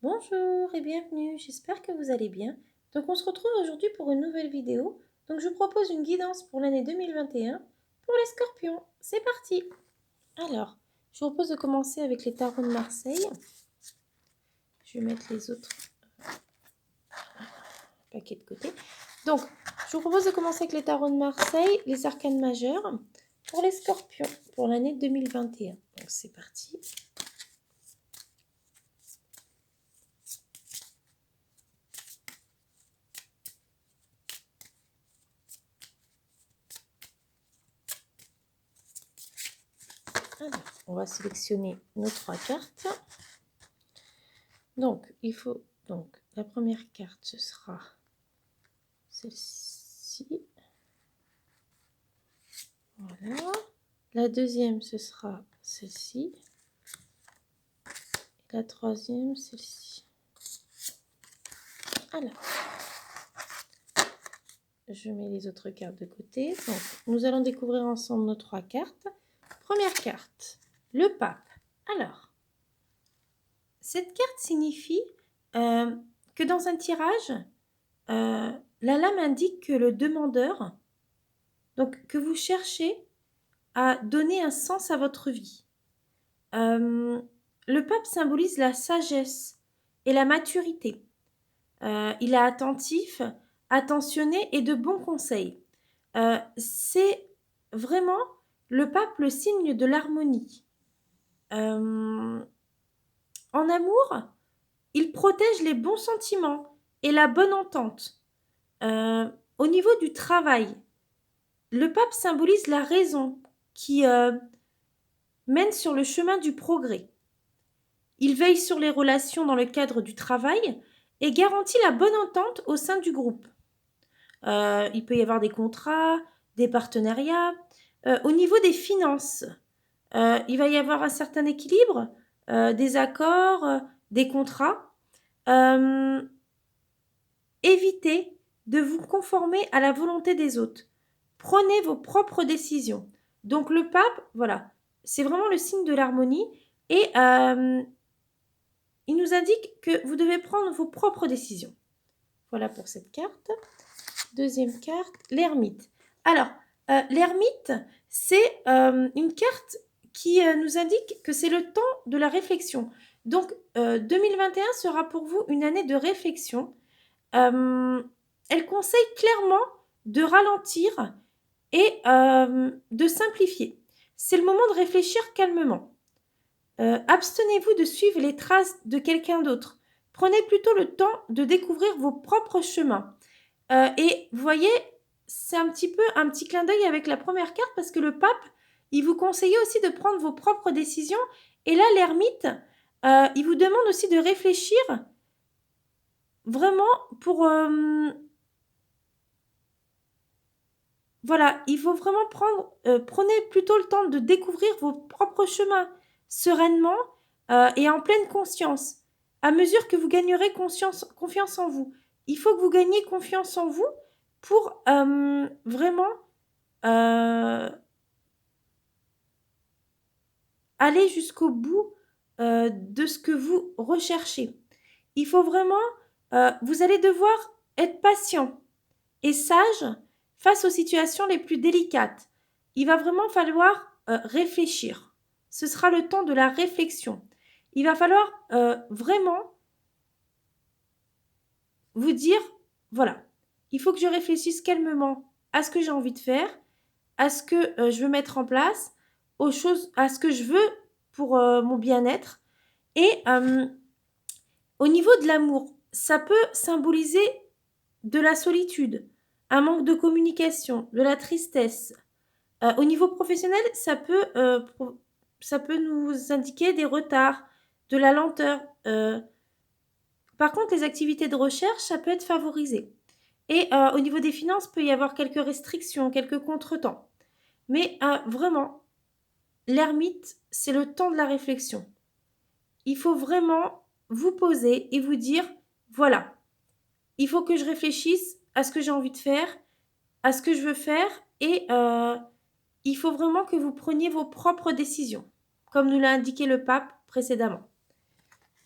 Bonjour et bienvenue, j'espère que vous allez bien. Donc on se retrouve aujourd'hui pour une nouvelle vidéo. Donc je vous propose une guidance pour l'année 2021 pour les scorpions. C'est parti. Alors, je vous propose de commencer avec les tarots de Marseille. Je vais mettre les autres paquets de côté. Donc, je vous propose de commencer avec les tarots de Marseille, les arcanes majeures pour les scorpions pour l'année 2021. Donc c'est parti. Alors, on va sélectionner nos 3 cartes. Donc, la première carte, ce sera celle-ci. Voilà. La deuxième, ce sera celle-ci. La troisième, celle-ci. Alors, je mets les autres cartes de côté. Donc, nous allons découvrir ensemble nos 3 cartes. Première carte, le pape. Alors, cette carte signifie que dans un tirage, la lame indique que le demandeur, donc que vous cherchez à donner un sens à votre vie. Le pape symbolise la sagesse et la maturité. Il est attentif, attentionné et de bons conseils. C'est vraiment le pape le signe de l'harmonie. En amour, il protège les bons sentiments et la bonne entente. Au niveau du travail, le pape symbolise la raison qui mène sur le chemin du progrès. Il veille sur les relations dans le cadre du travail et garantit la bonne entente au sein du groupe. Il peut y avoir des contrats, des partenariats. Au niveau des finances, il va y avoir un certain équilibre, des accords, des contrats. Évitez de vous conformer à la volonté des autres. Prenez vos propres décisions. Donc le pape, voilà, c'est vraiment le signe de l'harmonie et il nous indique que vous devez prendre vos propres décisions. Voilà pour cette carte. Deuxième carte, l'ermite. Alors, l'ermite, c'est une carte qui nous indique que c'est le temps de la réflexion. Donc, 2021 sera pour vous une année de réflexion. Elle conseille clairement de ralentir et de simplifier. C'est le moment de réfléchir calmement. Abstenez-vous de suivre les traces de quelqu'un d'autre. Prenez plutôt le temps de découvrir vos propres chemins. Et vous voyez, c'est un petit clin d'œil avec la première carte parce que le pape, il vous conseillait aussi de prendre vos propres décisions. Et là, l'ermite, il vous demande aussi de réfléchir vraiment pour... voilà, il faut vraiment prenez plutôt le temps de découvrir vos propres chemins sereinement et en pleine conscience. À mesure que vous gagnerez confiance en vous. Il faut que vous gagniez confiance en vous pour vraiment aller jusqu'au bout de ce que vous recherchez. Il faut vraiment, vous allez devoir être patient et sage face aux situations les plus délicates. Il va vraiment falloir réfléchir. Ce sera le temps de la réflexion. Il va falloir vraiment vous dire, voilà, il faut que je réfléchisse calmement à ce que j'ai envie de faire, à ce que je veux mettre en place, aux choses, à ce que je veux pour mon bien-être. Et au niveau de l'amour, ça peut symboliser de la solitude, un manque de communication, de la tristesse. Au niveau professionnel, ça peut nous indiquer des retards, de la lenteur. Par contre, les activités de recherche, ça peut être favorisé. Et au niveau des finances, peut y avoir quelques restrictions, quelques contretemps. Mais vraiment, l'ermite, c'est le temps de la réflexion. Il faut vraiment vous poser et vous dire, voilà, il faut que je réfléchisse à ce que j'ai envie de faire, à ce que je veux faire, et il faut vraiment que vous preniez vos propres décisions, comme nous l'a indiqué le pape précédemment.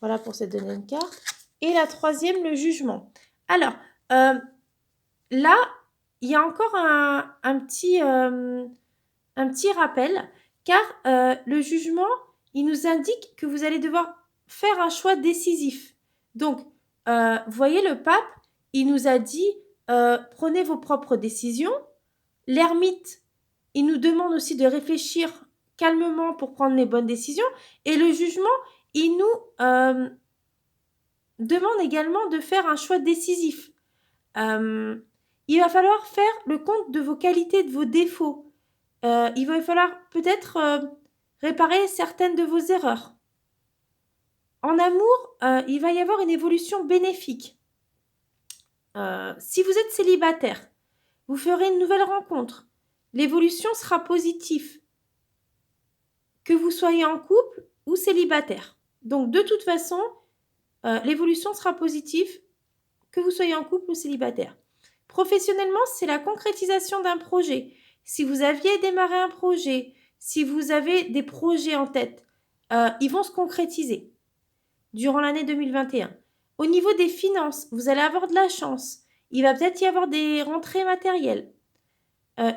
Voilà pour cette deuxième carte. Et la troisième, le jugement. Alors, là, il y a encore un petit rappel, car le jugement, il nous indique que vous allez devoir faire un choix décisif. Donc, vous voyez, le pape, il nous a dit, prenez vos propres décisions. L'ermite, il nous demande aussi de réfléchir calmement pour prendre les bonnes décisions. Et le jugement, il nous demande également de faire un choix décisif. Il va falloir faire le compte de vos qualités, de vos défauts. Il va falloir peut-être réparer certaines de vos erreurs. En amour, il va y avoir une évolution bénéfique. Si vous êtes célibataire, vous ferez une nouvelle rencontre. L'évolution sera positive, que vous soyez en couple ou célibataire. Donc, de toute façon, l'évolution sera positive, que vous soyez en couple ou célibataire. Professionnellement, c'est la concrétisation d'un projet. Si vous aviez démarré un projet, si vous avez des projets en tête, ils vont se concrétiser durant l'année 2021. Au niveau des finances, vous allez avoir de la chance. Il va peut-être y avoir des rentrées matérielles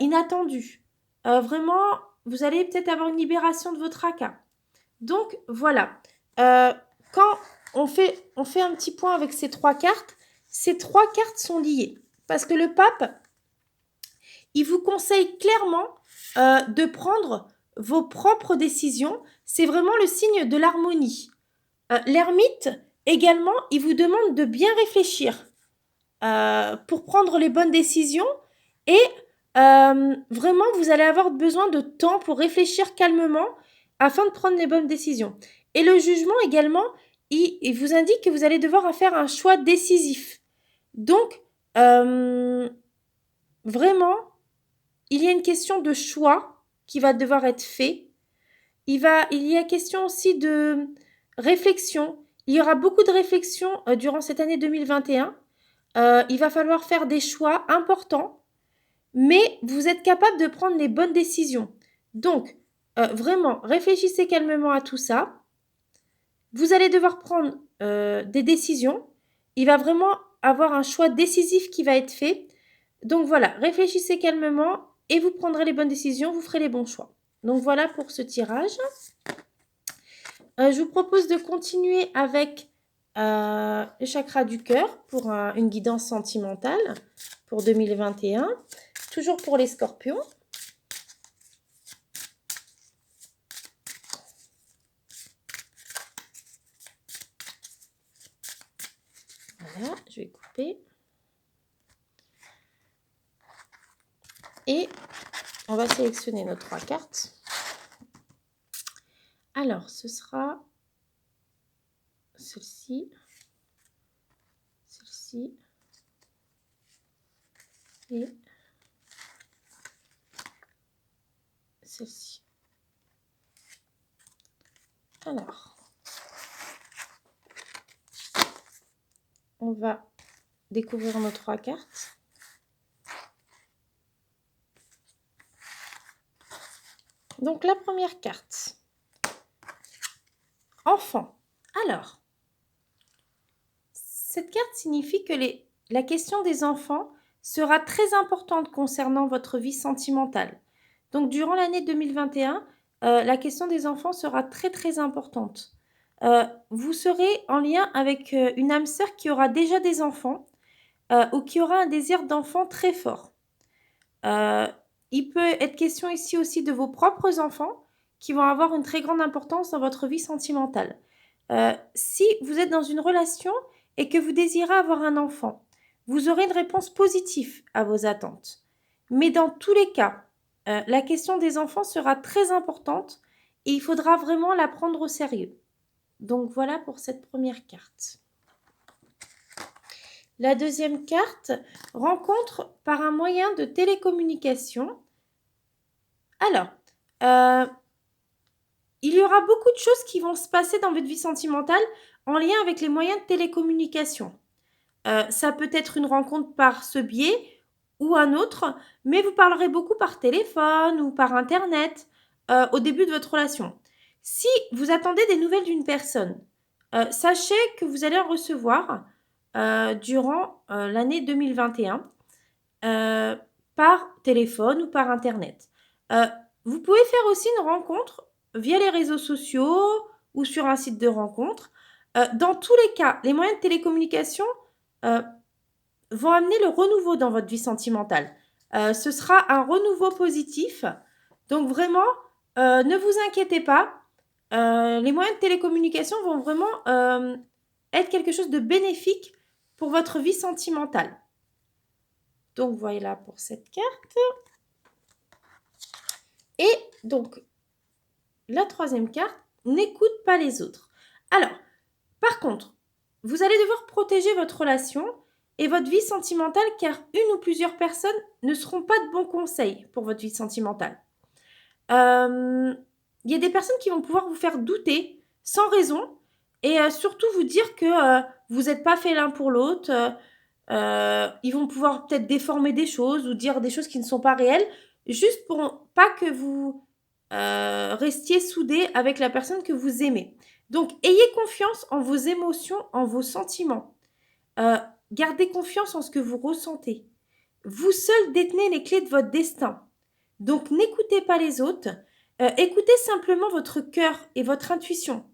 inattendues. Vraiment, vous allez peut-être avoir une libération de votre tracas. Donc, voilà. Quand on fait un petit point avec ces trois cartes sont liées. Parce que le pape, il vous conseille clairement de prendre vos propres décisions. C'est vraiment le signe de l'harmonie. L'ermite, également, il vous demande de bien réfléchir pour prendre les bonnes décisions. Et vraiment, vous allez avoir besoin de temps pour réfléchir calmement afin de prendre les bonnes décisions. Et le jugement, également, il vous indique que vous allez devoir faire un choix décisif. Donc, vraiment, il y a une question de choix qui va devoir être fait. Il y a question aussi de réflexion. Il y aura beaucoup de réflexion durant cette année 2021. Il va falloir faire des choix importants, mais vous êtes capable de prendre les bonnes décisions. Donc, vraiment, réfléchissez calmement à tout ça. Vous allez devoir prendre des décisions. Il va vraiment avoir un choix décisif qui va être fait. Donc voilà, réfléchissez calmement et vous prendrez les bonnes décisions, vous ferez les bons choix. Donc voilà pour ce tirage. Je vous propose de continuer avec le chakra du cœur pour une guidance sentimentale pour 2021. Toujours pour les scorpions. Voilà, je vais couper. Et on va sélectionner nos trois cartes. Alors, ce sera celle-ci, celle-ci et celle-ci. Alors, on va découvrir nos trois cartes. Donc, la première carte. Enfant. Alors, cette carte signifie que la question des enfants sera très importante concernant votre vie sentimentale. Donc, durant l'année 2021, la question des enfants sera très, très importante. Vous serez en lien avec une âme sœur qui aura déjà des enfants ou qui aura un désir d'enfant très fort. Il peut être question ici aussi de vos propres enfants qui vont avoir une très grande importance dans votre vie sentimentale. Si vous êtes dans une relation et que vous désirez avoir un enfant, vous aurez une réponse positive à vos attentes. Mais dans tous les cas, la question des enfants sera très importante et il faudra vraiment la prendre au sérieux. Donc voilà pour cette première carte. La deuxième carte, rencontre par un moyen de télécommunication. Alors, il y aura beaucoup de choses qui vont se passer dans votre vie sentimentale en lien avec les moyens de télécommunication. Ça peut être une rencontre par ce biais ou un autre, mais vous parlerez beaucoup par téléphone ou par Internet au début de votre relation. Si vous attendez des nouvelles d'une personne, sachez que vous allez en recevoir durant l'année 2021 par téléphone ou par internet. Vous pouvez faire aussi une rencontre via les réseaux sociaux ou sur un site de rencontre. Dans tous les cas, les moyens de télécommunication vont amener le renouveau dans votre vie sentimentale. Ce sera un renouveau positif. Donc vraiment, ne vous inquiétez pas. Les moyens de télécommunication vont vraiment être quelque chose de bénéfique pour votre vie sentimentale. Donc voilà pour cette carte. Et donc, la troisième carte, n'écoute pas les autres. Alors, par contre, vous allez devoir protéger votre relation et votre vie sentimentale car une ou plusieurs personnes ne seront pas de bons conseils pour votre vie sentimentale. Il y a des personnes qui vont pouvoir vous faire douter sans raison et surtout vous dire que vous n'êtes pas fait l'un pour l'autre. Ils vont pouvoir peut-être déformer des choses ou dire des choses qui ne sont pas réelles juste pour pas que vous restiez soudés avec la personne que vous aimez. Donc, ayez confiance en vos émotions, en vos sentiments. Gardez confiance en ce que vous ressentez. Vous seul détenez les clés de votre destin. Donc, n'écoutez pas les autres. Écoutez simplement votre cœur et votre intuition.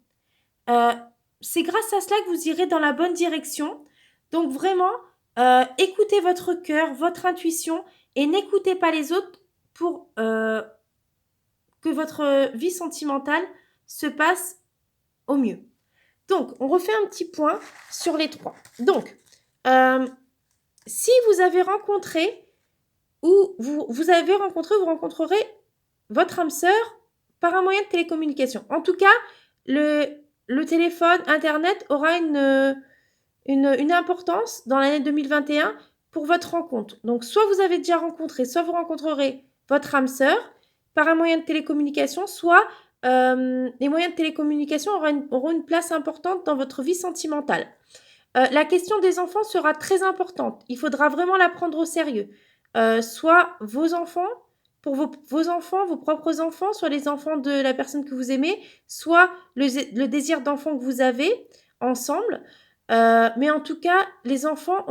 C'est grâce à cela que vous irez dans la bonne direction. Donc, vraiment, écoutez votre cœur, votre intuition et n'écoutez pas les autres pour que votre vie sentimentale se passe au mieux. Donc, on refait un petit point sur les trois. Donc, si vous avez rencontré ou vous rencontrerez votre âme sœur par un moyen de télécommunication. En tout cas, le téléphone, Internet aura une importance dans l'année 2021 pour votre rencontre. Donc, soit vous avez déjà rencontré, soit vous rencontrerez votre âme sœur par un moyen de télécommunication, soit les moyens de télécommunication auront une place importante dans votre vie sentimentale. La question des enfants sera très importante. Il faudra vraiment la prendre au sérieux. Soit vos enfants, pour vos enfants, vos propres enfants, soit les enfants de la personne que vous aimez, soit le désir d'enfant que vous avez ensemble. Mais en tout cas, les enfants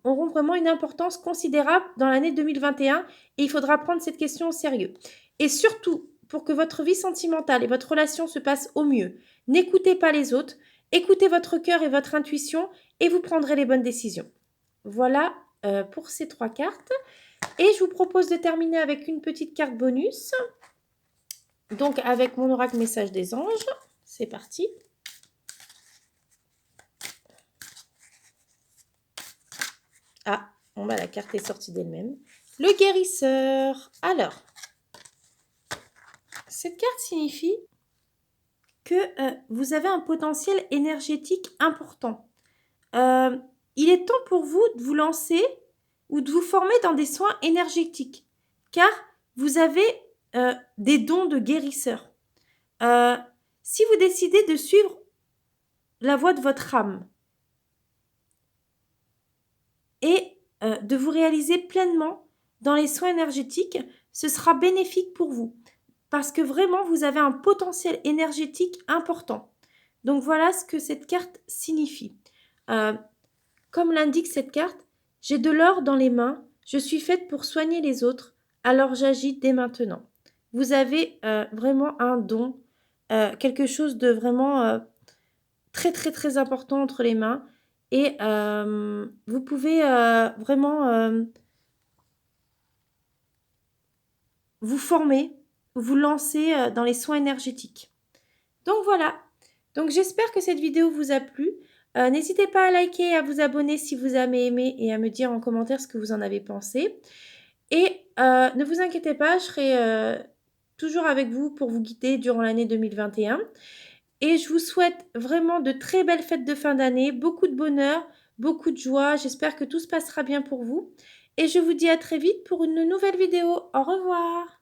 auront vraiment une importance considérable dans l'année 2021 et il faudra prendre cette question au sérieux. Et surtout, pour que votre vie sentimentale et votre relation se passent au mieux, n'écoutez pas les autres, écoutez votre cœur et votre intuition et vous prendrez les bonnes décisions. Voilà pour ces trois cartes. Et je vous propose de terminer avec une petite carte bonus. Donc avec mon oracle message des anges. C'est parti. Ah, bon bah la carte est sortie d'elle-même. Le guérisseur. Alors, cette carte signifie que vous avez un potentiel énergétique important. Il est temps pour vous de vous lancer ou de vous former dans des soins énergétiques, car vous avez des dons de guérisseur. Si vous décidez de suivre la voie de votre âme et de vous réaliser pleinement dans les soins énergétiques, ce sera bénéfique pour vous, parce que vraiment, vous avez un potentiel énergétique important. Donc voilà ce que cette carte signifie. Comme l'indique cette carte, j'ai de l'or dans les mains, je suis faite pour soigner les autres, alors j'agis dès maintenant. Vous avez vraiment un don, quelque chose de vraiment très très très important entre les mains et vous pouvez vraiment vous former, vous lancer dans les soins énergétiques. Donc voilà, donc j'espère que cette vidéo vous a plu. N'hésitez pas à liker et à vous abonner si vous avez aimé et à me dire en commentaire ce que vous en avez pensé. Et ne vous inquiétez pas, je serai toujours avec vous pour vous guider durant l'année 2021. Et je vous souhaite vraiment de très belles fêtes de fin d'année, beaucoup de bonheur, beaucoup de joie. J'espère que tout se passera bien pour vous. Et je vous dis à très vite pour une nouvelle vidéo. Au revoir!